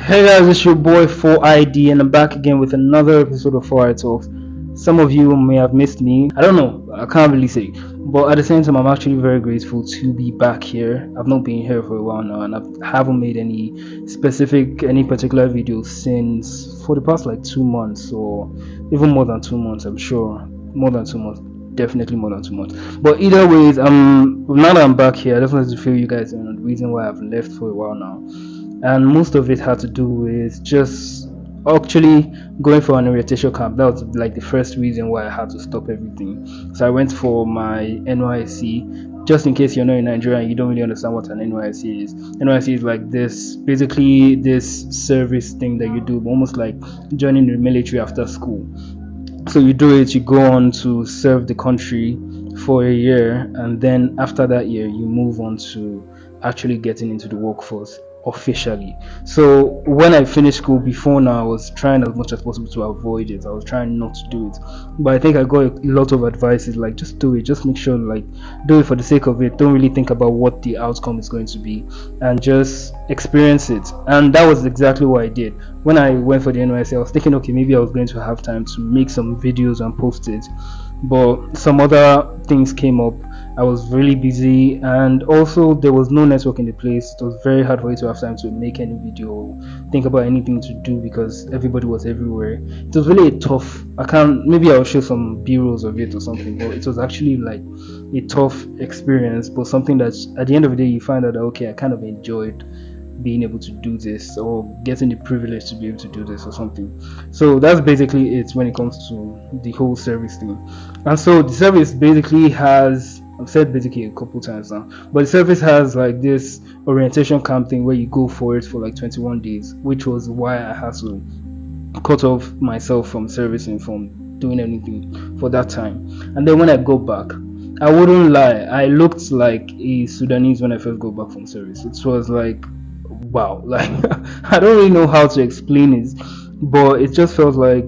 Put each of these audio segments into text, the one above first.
Hey guys, it's your boy 4ID, and I'm back again with another episode of 4i Talks. Some of you may have missed me. I don't know, I can't really say. But at the same time, I'm actually very grateful to be back here. I've not been here for a while now, and I haven't made any particular videos since for the past like 2 months, or even more than 2 months, I'm sure. More than 2 months. Definitely more than 2 months. But either ways, now that I'm back here, I just wanted to fill you guys in on the reason why I've left for a while now, and most of it had to do with just actually going for an orientation camp. That was like the first reason why I had to stop everything. So I went for my NYC. Just in case you're not in Nigeria and you don't really understand what an NYC is, NYC is like basically this service thing that you do, almost like joining the military after school. So you do it, you go on to serve the country for a year, and then after that year you move on to actually getting into the workforce officially. So when I finished school, before now, I was trying as much as possible to avoid it. I was trying not to do it, but I think I got a lot of advices like just do it, just make sure, like, do it for the sake of it, don't really think about what the outcome is going to be, and just experience it. And that was exactly what I did. When I went for the NYC, I was thinking, okay, maybe I was going to have time to make some videos and post it, but some other things came up. I was really busy, and also there was no network in the place. It was very hard for you to have time to make any video, think about anything to do, because everybody was everywhere. It was really a tough, maybe I'll show some b-rolls of it or something, but it was actually like a tough experience, but something that at the end of the day you find out that, okay, I kind of enjoyed being able to do this, or getting the privilege to be able to do this or something. So that's basically it when it comes to the whole service thing. And so the service basically has, I've said basically a couple times now, but the service has like this orientation camp thing where you go for it for like 21 days, which was why I had to cut off myself from servicing, from doing anything for that time. And then when I go back, I wouldn't lie, I looked like a Sudanese when I first go back from service. It was like, wow, like I don't really know how to explain it, but it just felt like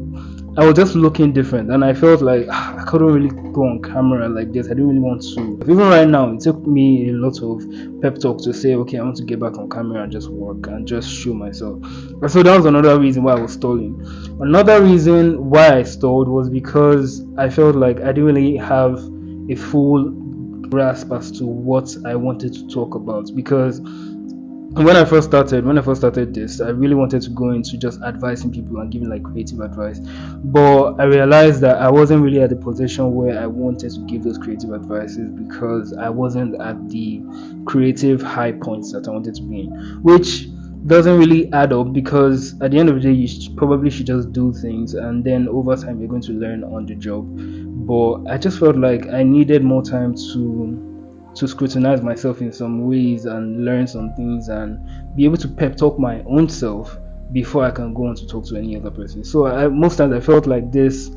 I was just looking different, and I felt like I couldn't really go on camera like this. I didn't really want to. Even right now, it took me a lot of pep talk to say, okay, I want to get back on camera and just work and just show myself. And so that was another reason why I was stalling. Another reason why I stalled was because I felt like I didn't really have a full grasp as to what I wanted to talk about, because when I first started this, I really wanted to go into just advising people and giving like creative advice, but I realized that I wasn't really at the position where I wanted to give those creative advices, because I wasn't at the creative high points that I wanted to be in, which doesn't really add up, because at the end of the day you probably should just do things, and then over time you're going to learn on the job. But I just felt like I needed more time to scrutinize myself in some ways and learn some things and be able to pep talk my own self before I can go on to talk to any other person. So most times I felt like this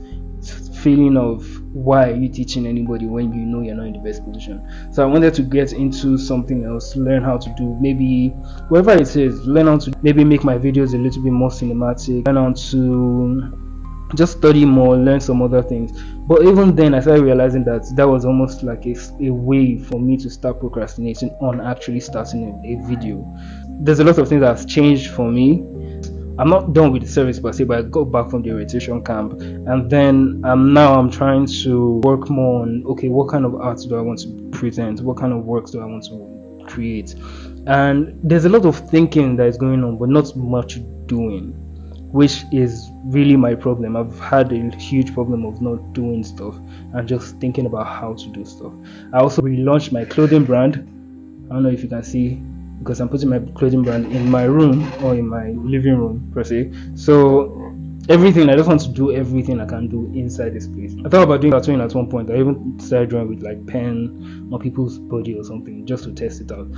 feeling of, why are you teaching anybody when you know you're not in the best position? So I wanted to get into something else, learn how to do, maybe whatever it is, learn how to maybe make my videos a little bit more cinematic, learn how to just study more, learn some other things. But even then I started realizing that was almost like a way for me to start procrastinating on actually starting a video. There's a lot of things that have changed for me. I'm not done with the service per se, but I got back from the orientation camp, and then now I'm trying to work more on, okay, what kind of art do I want to present, what kind of works do I want to create. And there's a lot of thinking that is going on, but not much doing, which is really my problem. I've had a huge problem of not doing stuff and just thinking about how to do stuff. I also relaunched my clothing brand. I don't know if you can see, because I'm putting my clothing brand in my room, or in my living room per se. So everything, I just want to do everything I can do inside this place. I thought about doing tattooing at one point. I even started drawing with like pen on people's body or something, just to test it out,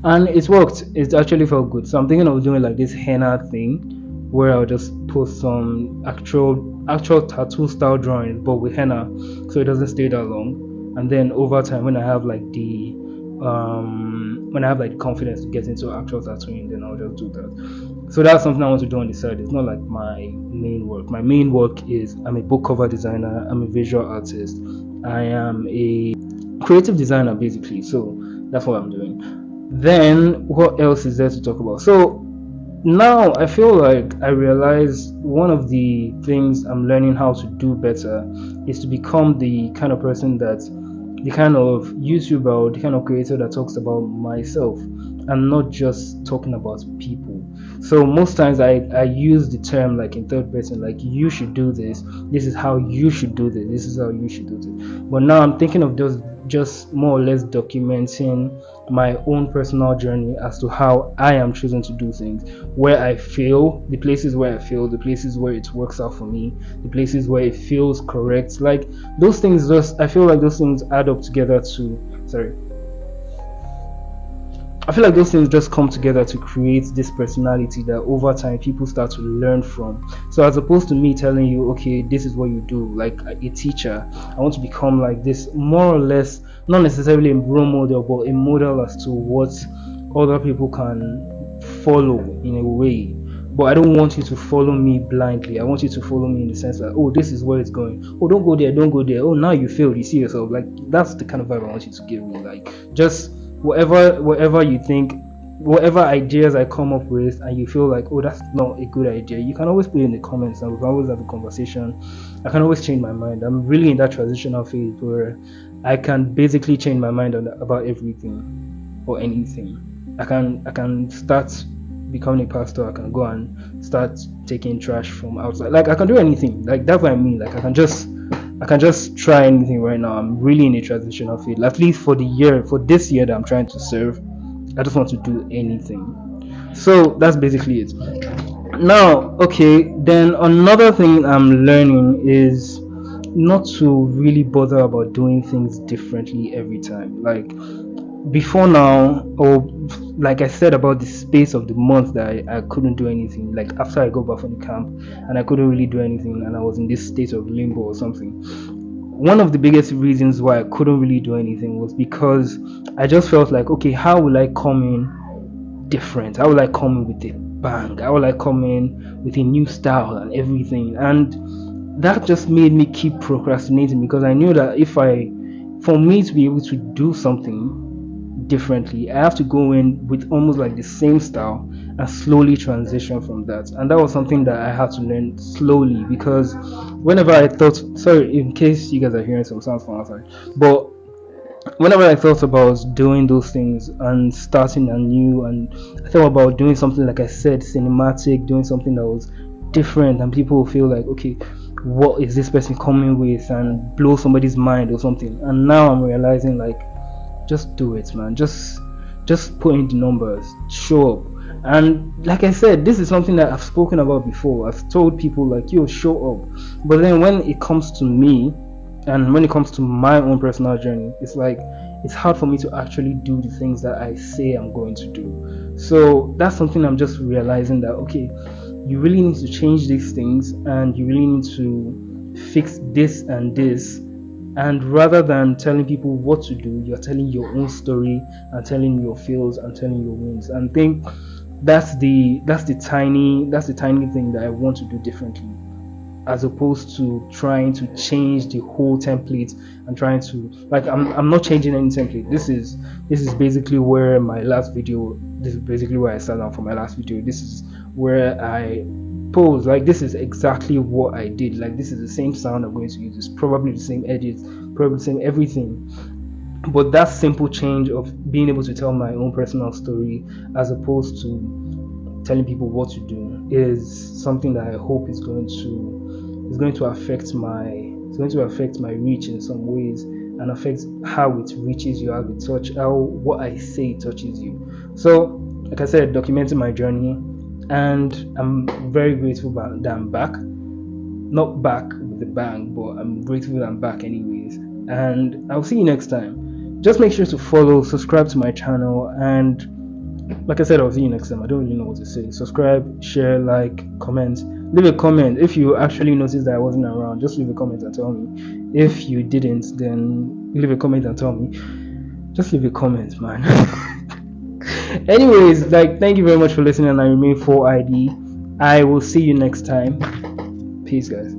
and it worked. It actually felt good. So I'm thinking of doing like this henna thing, where I'll just post some actual tattoo style drawings, but with henna, so it doesn't stay that long. And then over time, when I have like the confidence to get into actual tattooing, then I'll just do that. So that's something I want to do on the side. It's not like my main work. My main work is, I'm a book cover designer, I'm a visual artist, I am a creative designer basically. So that's what I'm doing. Then what else is there to talk about? So now I feel like I realize one of the things I'm learning how to do better is to become the kind of person that, the kind of YouTuber or the kind of creator that talks about myself and not just talking about people. So most times I use the term like in third person, like you should do this, this is how you should do this, this is how you should do this. But now I'm thinking of just more or less documenting my own personal journey as to how I am choosing to do things, where I fail, the places where I fail, the places where it works out for me, the places where it feels correct. Like those things, just I feel like those things add up together to, sorry, I feel like those things just come together to create this personality that over time people start to learn from. So as opposed to me telling you, okay, this is what you do, like a teacher, I want to become like this, more or less, not necessarily a role model, but a model as to what other people can follow in a way. But I don't want you to follow me blindly. I want you to follow me in the sense that, oh, this is where it's going. Oh, don't go there, don't go there. Oh, now you failed, you see yourself. Like that's the kind of vibe I want you to give me. Like just whatever you think, whatever ideas I come up with and you feel like, oh, that's not a good idea, you can always put it in the comments and we can always have a conversation. I can always change my mind. I'm really in that transitional phase where I can basically change my mind about everything or anything. I can start becoming a pastor. I can go and start taking trash from outside. Like I can do anything. Like that's what I mean. Like I can just try anything right now. I'm really in a transitional field. At least for this year that I'm trying to serve, I just want to do anything. So that's basically it. Now, okay, then another thing I'm learning is not to really bother about doing things differently every time. Like before now, or like I said about the space of the month that I couldn't do anything, like after I got back from the camp and I couldn't really do anything and I was in this state of limbo or something. One of the biggest reasons why I couldn't really do anything was because I just felt like, okay, how will I come in different? How will I come in with a bang? How will I come in with a new style and everything? And that just made me keep procrastinating because I knew that for me to be able to do something differently, I have to go in with almost like the same style and slowly transition from that. And that was something that I had to learn slowly because whenever I thought, sorry in case you guys are hearing some sounds from outside, but whenever I thought about doing those things and starting anew, and I thought about doing something like I said, cinematic, doing something that was different, and people will feel like, okay, what is this person coming with, and blow somebody's mind or something. And now I'm realizing like, just do it, man. Just put in the numbers, show up. And like I said, this is something that I've spoken about before. I've told people like, yo, show up. But then when it comes to me and when it comes to my own personal journey, it's like it's hard for me to actually do the things that I say I'm going to do. So that's something I'm just realizing, that okay, you really need to change these things and you really need to fix this and this. And rather than telling people what to do, you're telling your own story and telling your fails and telling your wins. And I think that's the tiny thing that I want to do differently, as opposed to trying to change the whole template and trying to, like, I'm not changing any template. This is basically where my last video, this is basically where I sat down for my last video. This is where I pose, like this is exactly what I did. Like this is the same sound I'm going to use, it's probably the same edits, probably the same everything. But that simple change of being able to tell my own personal story as opposed to telling people what to do is something that I hope is going to affect my reach in some ways, and affect how it reaches you, how what I say touches you. So like I said, documenting my journey, and I'm very grateful that I'm back. Not back with a bang, but I'm grateful that I'm back anyways. And I'll see you next time. Just make sure to follow, subscribe to my channel, and like I said, I'll see you next time. I don't really know what to say. Subscribe, share, like, comment. Leave a comment. If you actually noticed that I wasn't around, just leave a comment and tell me. If you didn't, then leave a comment and tell me. Just leave a comment, man. Anyways, like, thank you very much for listening. I remain 4ID. I will see you next time. Peace, guys.